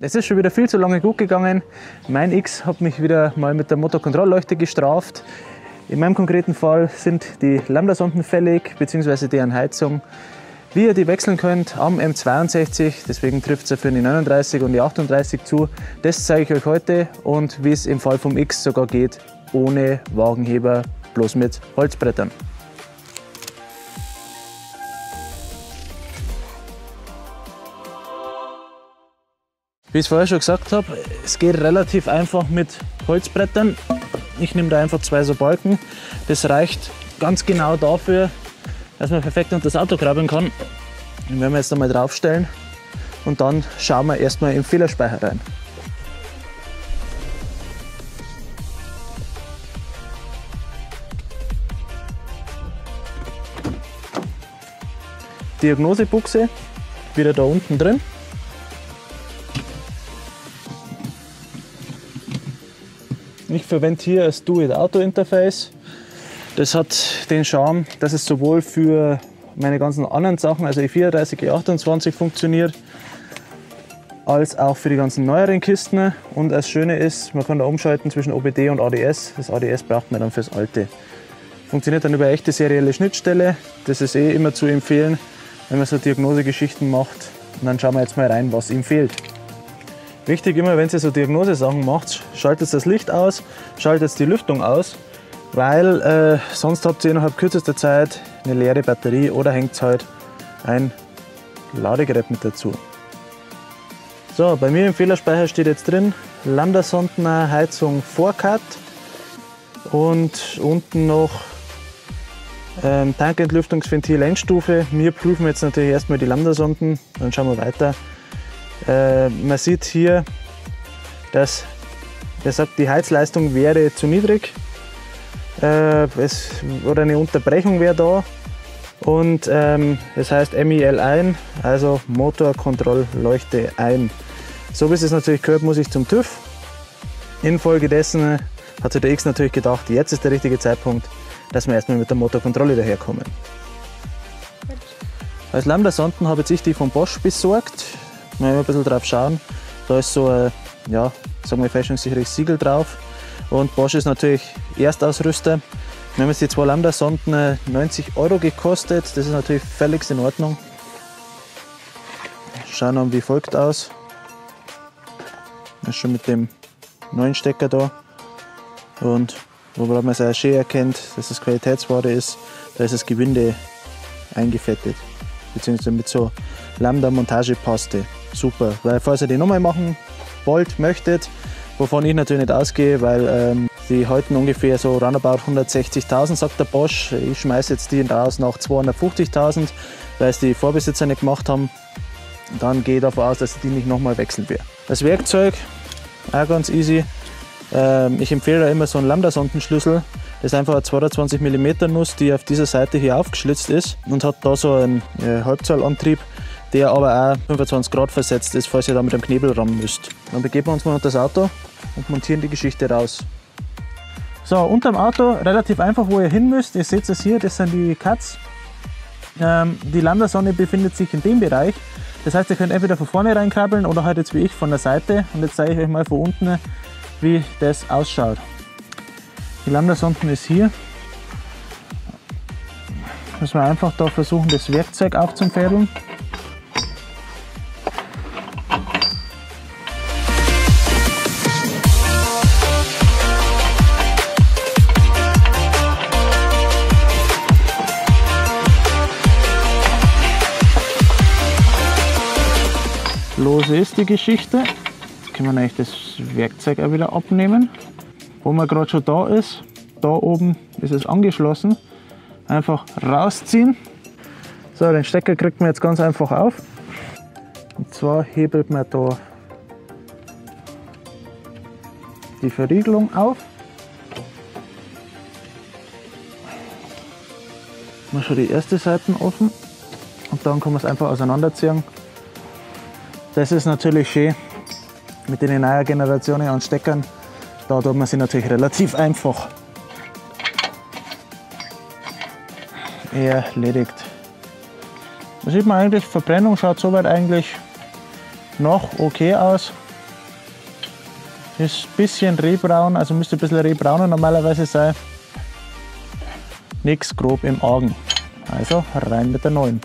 Es ist schon wieder viel zu lange gut gegangen. Mein X hat mich wieder mal mit der Motorkontrollleuchte gestraft. In meinem konkreten Fall sind die Lambda-Sonden fällig, bzw. deren Heizung. Wie ihr die wechseln könnt am M62, deswegen trifft es ja für die 39 und die 38 zu, das zeige ich euch heute und wie es im Fall vom X sogar geht, ohne Wagenheber, bloß mit Holzbrettern. Wie ich es vorher schon gesagt habe, es geht relativ einfach mit Holzbrettern. Ich nehme da einfach 2 so Balken. Das reicht ganz genau dafür, dass man perfekt unter das Auto krabbeln kann. Den werden wir jetzt einmal draufstellen und dann schauen wir erstmal im Fehlerspeicher rein. Diagnosebuchse wieder da unten drin. Ich verwende hier das Do-It-Auto-Interface. Das hat den Charme, dass es sowohl für meine ganzen anderen Sachen, also E34, E28 funktioniert, als auch für die ganzen neueren Kisten. Und das Schöne ist, man kann da umschalten zwischen OBD und ADS. Das ADS braucht man dann fürs Alte. Funktioniert dann über eine echte serielle Schnittstelle. Das ist immer zu empfehlen, wenn man so Diagnosegeschichten macht. Und dann schauen wir jetzt mal rein, was ihm fehlt. Wichtig immer, wenn ihr so Diagnosesachen macht, schaltet das Licht aus, schaltet die Lüftung aus, weil sonst habt ihr innerhalb kürzester Zeit eine leere Batterie oder hängt halt ein Ladegerät mit dazu. So, bei mir im Fehlerspeicher steht jetzt drin Lambda-Sonden, Heizung Vorcut und unten noch Tankentlüftungsventil Endstufe. Wir prüfen jetzt natürlich erstmal die Lambda-Sonden, dann schauen wir weiter. Man sieht hier, dass er sagt, die Heizleistung wäre zu niedrig oder eine Unterbrechung wäre da. Und das heißt MIL ein, also Motorkontrollleuchte ein. So wie es natürlich gehört, muss ich zum TÜV. Infolgedessen hat sich der X natürlich gedacht, jetzt ist der richtige Zeitpunkt, dass wir erstmal mit der Motorkontrolle daherkommen. Als Lambda-Sonden habe jetzt ich die von Bosch besorgt. Mal ein bisschen drauf schauen. Da ist so ein, ja, sagen wir, fälschungssicheres Siegel drauf. Und Bosch ist natürlich Erstausrüster. Wir haben jetzt die 2 Lambda-Sonden 90 € gekostet. Das ist natürlich völlig in Ordnung. Schauen wir wie folgt aus. Das ist schon mit dem neuen Stecker da. Und wo man sehr schön erkennt, dass es Qualitätsware ist, da ist das Gewinde eingefettet. Beziehungsweise mit so Lambda-Montagepaste. Super, weil falls ihr die nochmal machen wollt, möchtet, wovon ich natürlich nicht ausgehe, weil die halten ungefähr so roundabout 160.000, sagt der Bosch. Ich schmeiße jetzt die raus nach 250.000, weil es die Vorbesitzer nicht gemacht haben. Dann gehe ich davon aus, dass ich die nicht nochmal wechseln werde. Das Werkzeug, auch ganz easy. Ich empfehle da immer so einen Lambda-Sondenschlüssel. Das ist einfach eine 220 mm Nuss, die auf dieser Seite hier aufgeschlitzt ist und hat da so einen Halbzahlantrieb, der aber auch 25 Grad versetzt ist, falls ihr da mit dem Knebel ran müsst. Dann begeben wir uns mal unter das Auto und montieren die Geschichte raus. So, unter dem Auto relativ einfach, wo ihr hin müsst. Ihr seht es hier, das sind die Cuts. Die Lambda-Sonde befindet sich in dem Bereich. Das heißt, ihr könnt entweder von vorne reinkrabbeln oder halt jetzt wie ich von der Seite. Und jetzt zeige ich euch mal von unten, wie das ausschaut. Die Lambda-Sonden ist hier. Müssen wir einfach da versuchen, das Werkzeug aufzufädeln. Lose ist die Geschichte. Jetzt können wir eigentlich das Werkzeug auch wieder abnehmen. Wo man gerade schon da ist, da oben ist es angeschlossen. Einfach rausziehen. So, den Stecker kriegt man jetzt ganz einfach auf. Und zwar hebelt man da die Verriegelung auf. Man schon die erste Seite offen und dann kann man es einfach auseinanderziehen. Das ist natürlich schön mit den neuen Generationen an Steckern. Da tut man sie natürlich relativ einfach erledigt. Da sieht man eigentlich, Verbrennung schaut soweit eigentlich noch okay aus. Ist ein bisschen rehbraun, also müsste ein bisschen rehbrauner normalerweise sein. Nichts grob im Argen. Also rein mit der neuen.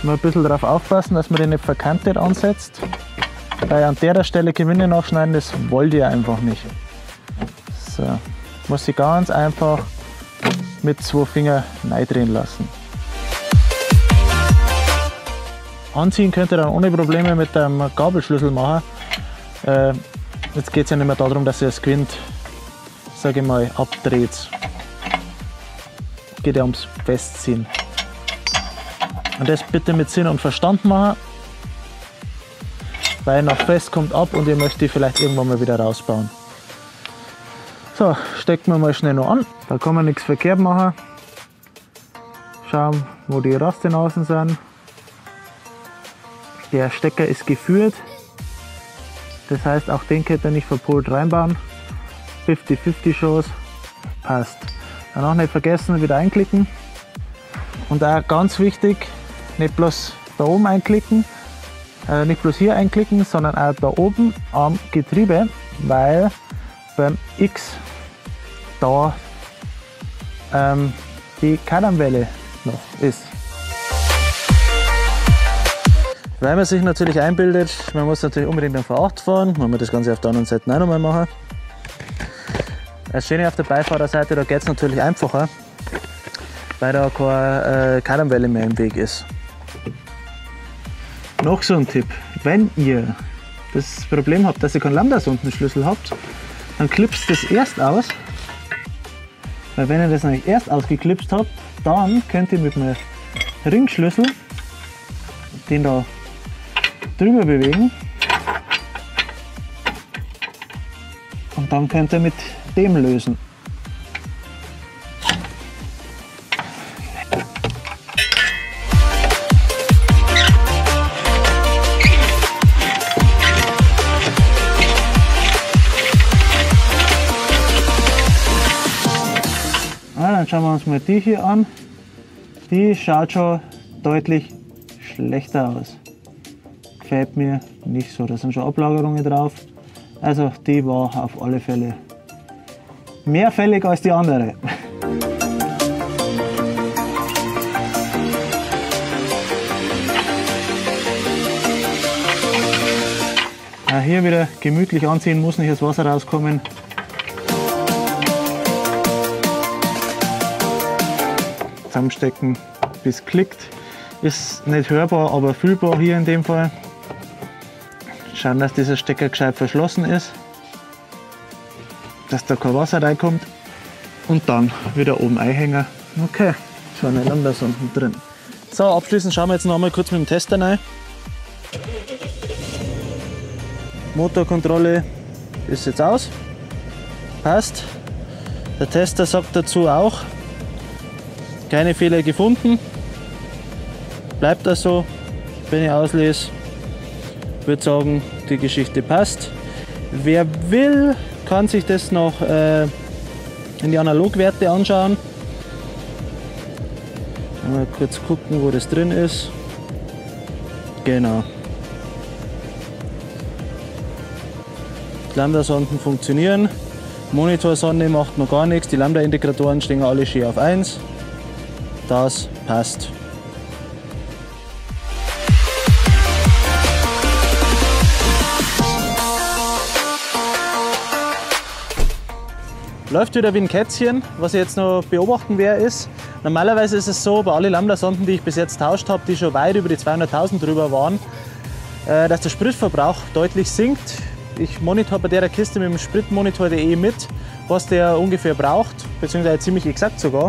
Mal ein bisschen darauf aufpassen, dass man den nicht verkantet ansetzt. Weil an der Stelle Gewinde nachschneiden, das wollte ich einfach nicht. So, muss ich ganz einfach mit 2 Fingern reindrehen lassen. Anziehen könnt ihr dann ohne Probleme mit dem Gabelschlüssel machen. Jetzt geht es ja nicht mehr darum, dass ihr das Gewinde, sage ich mal, abdreht. Es geht ja ums Festziehen. Und das bitte mit Sinn und Verstand machen, weil nach Fest kommt ab und ihr möchtet die vielleicht irgendwann mal wieder rausbauen. So, stecken wir mal schnell noch an. Da kann man nichts verkehrt machen. Schauen, wo die Rasten außen sind. Der Stecker ist geführt. Das heißt, auch den könnt ihr nicht verpolt reinbauen. 50-50 Chance. Passt. Danach nicht vergessen, wieder einklicken. Und auch ganz wichtig, nicht bloß da oben einklicken, nicht bloß hier einklicken, sondern auch da oben am Getriebe, weil beim X da die Kardanwelle noch ist. Weil man sich natürlich einbildet, man muss natürlich unbedingt auf V8 fahren, wenn wir das Ganze auf der anderen Seite auch nochmal machen. Das Schöne auf der Beifahrerseite, da geht es natürlich einfacher, weil da keine Kardanwelle mehr im Weg ist. Noch so ein Tipp, wenn ihr das Problem habt, dass ihr keinen Lambda-Sondenschlüssel habt, dann klipst das erst aus, weil wenn ihr das nämlich erst ausgeklipst habt, dann könnt ihr mit einem Ringschlüssel den da drüber bewegen und dann könnt ihr mit dem lösen. Dann schauen wir uns mal die hier an. Die schaut schon deutlich schlechter aus. Gefällt mir nicht so. Da sind schon Ablagerungen drauf. Also die war auf alle Fälle mehr fällig als die andere. Hier wieder gemütlich anziehen, muss nicht das Wasser rauskommen. Zusammenstecken, bis klickt. Ist nicht hörbar, aber fühlbar hier in dem Fall. Schauen, dass dieser Stecker gescheit verschlossen ist, dass da kein Wasser reinkommt und dann wieder oben einhängen. Okay, schon eine Lambda-Sonden drin. So, abschließend schauen wir jetzt noch einmal kurz mit dem Tester rein. Motorkontrolle ist jetzt aus, passt. Der Tester sagt dazu auch, keine Fehler gefunden. Bleibt das so, wenn ich auslese. Ich würde sagen, die Geschichte passt. Wer will, kann sich das noch in die Analogwerte anschauen. Mal kurz gucken, wo das drin ist. Genau. Die Lambda-Sonden funktionieren. Monitorsonde macht noch gar nichts. Die Lambda-Integratoren stehen alle schön auf 1. Das passt. Läuft wieder wie ein Kätzchen. Was ich jetzt noch beobachten werde ist, normalerweise ist es so, bei allen Lambda-Sonden, die ich bis jetzt tauscht habe, die schon weit über die 200.000 drüber waren, dass der Spritverbrauch deutlich sinkt. Ich monitor bei der Kiste mit dem Spritmonitor.de mit, was der ungefähr braucht, beziehungsweise ziemlich exakt sogar.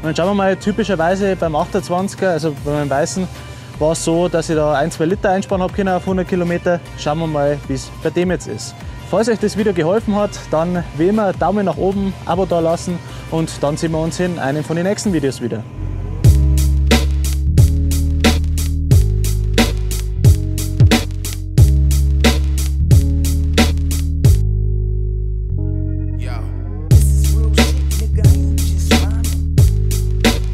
Und dann schauen wir mal, typischerweise beim 28er, also beim Weißen, war es so, dass ich da 1-2 Liter einsparen habe können auf 100 Kilometer. Schauen wir mal, wie es bei dem jetzt ist. Falls euch das Video geholfen hat, dann wie immer Daumen nach oben, Abo da lassen und dann sehen wir uns in einem von den nächsten Videos wieder.